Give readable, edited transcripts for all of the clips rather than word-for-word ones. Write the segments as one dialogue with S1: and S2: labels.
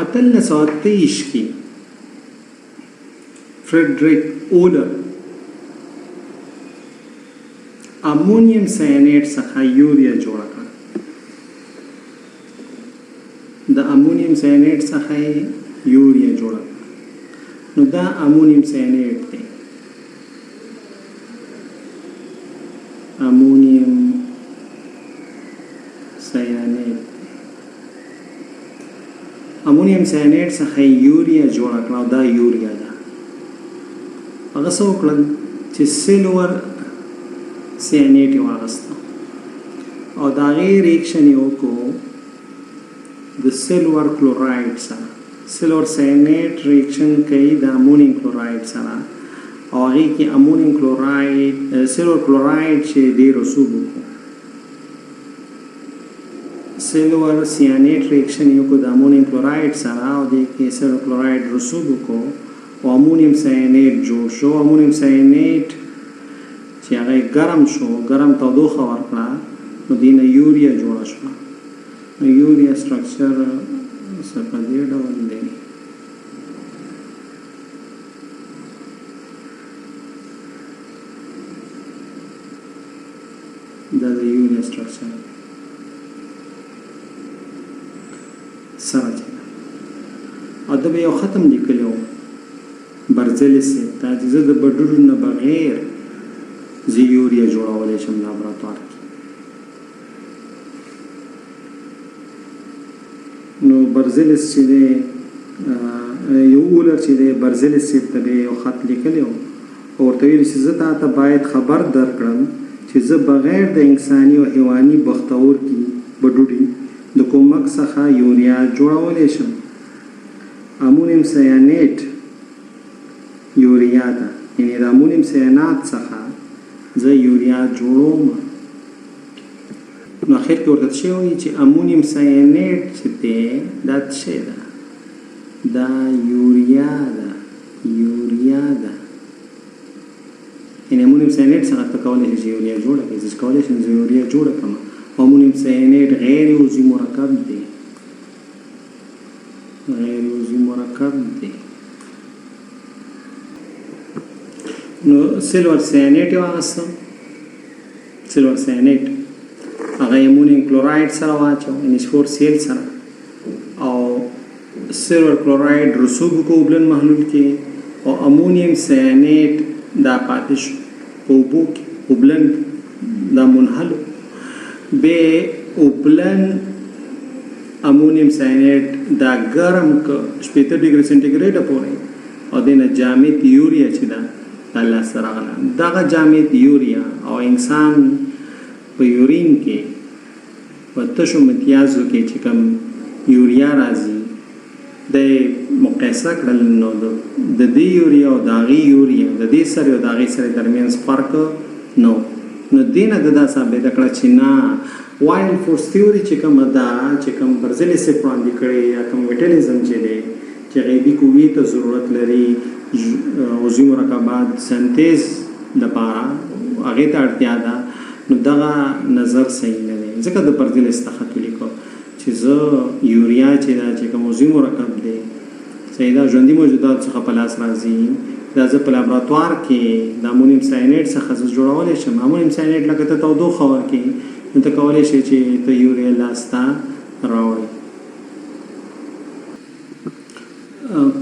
S1: 1823 کې فریډریک اولر امونیم ساینیډ څخه یوریا جوړ کړ. د امونیم ساینیډ څخه یوریا جوړ کړ. نو دا امونیم ساینیډ دی. امونیم ساینیډ امونیم ساینیډ څخه یوریا جوړ کړ او دا یوریا ده. هغه څه وکړل چې سیلور ساینیډ یې واخیسته او د هغې ریاکشن یې وکړو د سیلور کلوراید سره. سیلور ساینیډ ریاکشن کوي د امونیم کلوراید سره او هغې کې امونیم کلوراید سیلور کلوراید چې دې رسوب وکړو. سیلور ساینیډ ریاکشن یې وکړو د امونیم کلوراید سره او دې کې سیلور کلوراید رسوب وکړو او امونیم ساینیډ جوړ شو. امونیم ساینیډ چې هغه ګرم شو، ګرم تودوخه ورکړه، نو دې نه یوریا جوړه شوه. نو یوریا سټرکچر څه په دې ډول دی. دا د یوریا سټرکچر سره چې او د به یو ختم لیکلی و برزلی صاحب ته چې زه د بډرو نه بغیر زه یوریا جوړولی شم لابراتوار کې. نو برزلیس چې دی یو اولر چې دی برزلیس صاحب ته به یو خط لیکلی و او ورته ویلي چې زه تا ته باید خبر درکړم چې زه بغیر د انساني او حیواني بختورکي بډوډي د کومک څخه یوریا جوړولی شم. امونیم ساینیډ یوریا ده، یعنې د امونیم ساینات څخه زه یوریا جوړوم. نو اخر کې ورته شی وایي چې امونیم ساینیډ چې دی دا څه شی ده؟ دا یوریا ده. یوریا ده یعنې امونیم ساینیډ څخه ته کولی شي چې یوریا جوړه کړې. زه کولی شم چې یوریا جوړه کړم. امونیم ساینیډ غیر عضوي مرکب دی. غیر عضوي مرکب دی. نو سیلور ساینیډ یې واخیستم. سیلور ساینیډ هغه امونیم کلوراید سره واچو، NH4Cl سره، او سیلور کلوراید رسوب وکړو اوبلن محلول کې او امونیم ساینیډ دا پاتې شو په اوبو کې. اوبلن دا منحل به اوبلن امونیم ساینیډ دا ګرم که 80 ډیګري سنټیګریډه پورې او دې نه جامد یوریا چې ده دا لاسته راغله. دغه جامد یوریا او انسان په یورین کې په تشو متیازو کې چې کوم یوریا راځي د مقایسه کړل نو د دې یوریا او د هغې یوریا د دې سره او د هغې سره ترمنځ فرق نو دې نه دا ثابته کړه چې نه وایل فورس تیوري چې کومه ده چې کوم برزلی صاحب وړاندې کړی یا کوم میټالیزم چې دی چې غیبي قوې ته ضرورت لري عضوي مرکبات سنتیز لپاره هغې ته اړتیا ده، نو دغه نظر صحیح نه دی. ځکه د برزلی استخط ولیکو چې زه یوریا چې ده چې کوم عضوي مرکب دی صحیح ده ژوندي موجودات څخه په لاس راځي، دا زه په لابراتوار کې د امونیم ساینیډ څخه زه جوړولی شم. امونیم ساینیډ لکه ته تودوخه ورکړي نو ته کولی شي چې ته یوریا لاسته راوړې.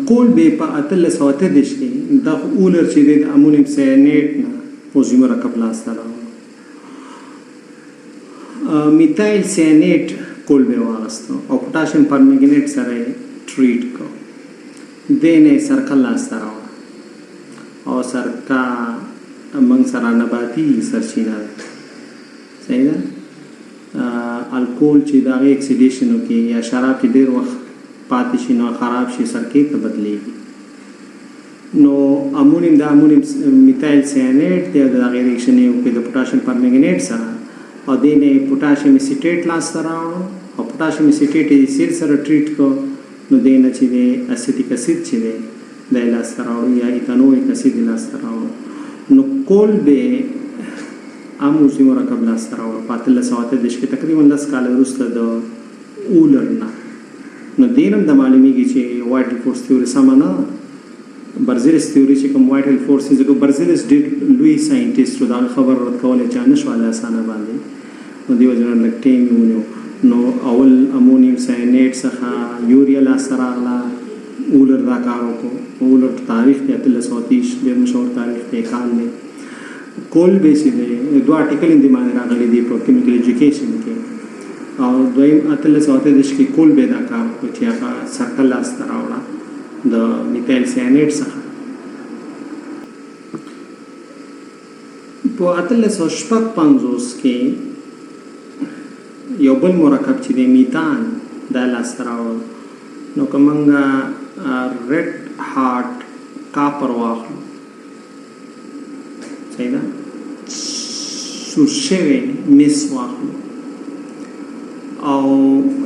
S1: کولبې په 1823 کې دا اولر چې دی د امونیم ساینیډ نه عضوي مرکب لاسته راوړ. میتایل ساینیډ کولبې واخیسته او پوټاشیم پرمنګنیټ سره یې ټریټ کړ. دې نه یې سرکه لاسته راوړه او سرکه موږ سره نباتي سرچینه ده صحیح ده. الکول چې د هغې اکسیډیشن وکړي یا شراب چې ډېر وخت پاتې شي نو خراب شي سرکې ته بدلیږي. نو امونیم د امونیم میتایل ساینیډ دی او د هغې ریاکشن یې وکړي د پوټاشیم پرمنګنیټ سره او دې نه یې پوټاشیم اسیټیټ لاسته راوړو او پوټاشیم اسیټیټ یې اسید سره ټریټ کړو نو دې نه چې دی اسیټیک اسید چې دی دا یې لاسته راوړو یا ایتانویک اسید یې لاسته راوړو. نو کولبې عام عضوي مرکب لاسته راوړو په 1823 کې تقریبا 10 کاله وروسته د اولر نه نو دینم د معلومیږي چې وایټل فورس تیوري سمه نه برزیلس تیوري چې کوم وایټل فورس ځکه برزیلس ډېر لوی ساینټیسټ و دا خبر رد کولی چا نه شواله اسانه باندې نو دې وجه نه لږ ټیم یې ونیو نو اول امونیم ساینیټ څخه یوریا لاسته راغله اولر دا کار وکړو اولر تاریخ دی 1830 ډېر مشهور تاریخ دی کال دی کول بې چې دی دوه آرټیکل یې دې باندې راغلي دي په کیمیکل ایجوکیشن کې او دویم 1833 کې کول بې دا کار وکړو چې هغه سرکل لاسته راوړه د میتایل ساینیټ څخه په 1855 کې یو بل مرکب چې دی میتان دا لاسته راوړل نو که موږ ریډ هارټ کاپر واخلو صحیح ده سور شوی مس واخلو او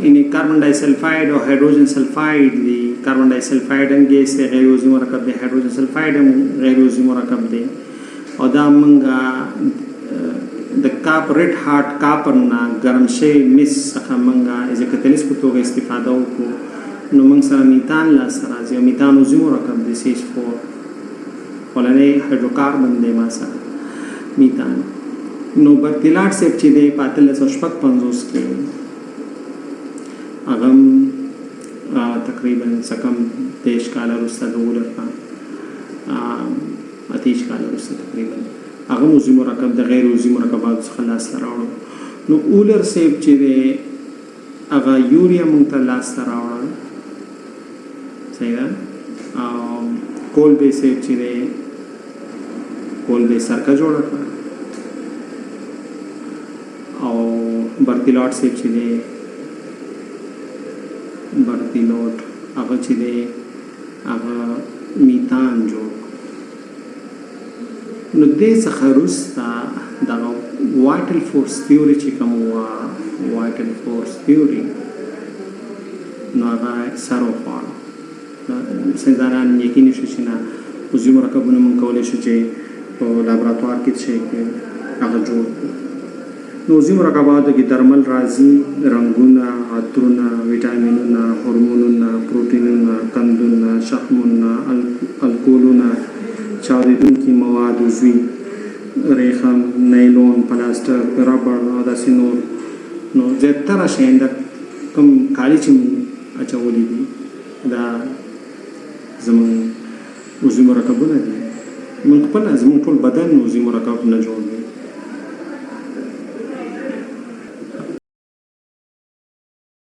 S1: یعنی کاربن ډای سلفاید او هایدروجن سلفاید دی کاربن ډای سلفاید هم ګیس دی غیر عضوي مرکب دی هایدروجن سلفاید هم غیر عضوي مرکب دی او دا موږ د ریډ هارټ کاپر نه ګرم شوی مس څخه موږ ایز کتلیست په توګه استفاده وکړو نو موږ سره میتان لاسته راځي او میتان عضوي مرکب دی CH4 ولنې هایدروکاربن دی ما سره میتان نو برتیلاټ صاحب چې دی په 1855 کې هغه تقریبا څکم 23 کاله وروسته د اولر نه 23 کاله وروسته تقریبا هغه عضوي مرکب د غیر عضوي مرکباتو څخه لاسته راوړو نو اولر صاحب چې دی هغه یوریا موږ ته لاسته راوړل صحیح ده او کول بې صاحب چې دی کول بې سرکه جوړه کړه او برتیلاټ صاحب چې دی برتیلوټ هغه چې دی هغه میتان جوړ نو دې څخه وروسته دغه وایټل فورس تیوري چې کوم وه وایټل فورس تیوري نو هغه سر وخواړه ساینسدانان یقیني شو چې نه عضوي مرکبونه موږ کولی شو چې په لابراتوار کې څه هغه جوړ کړو نو عضوي مرکباتو کې درمل راځي رنګونه عطرونه ویټامینونه هورمونونه پروټینونه قندونه شحمونه الکولونه چاودېدونکي مواد عضوي ریخم نیلون پلاستر ربړ او داسې نور نو زیاتره شیان د کوم کالي چې اچولي دي دا زموږ عضوي مرکبونه دي موږ خپل زموږ ټول بدن عضوي مرکب نه جوړ دی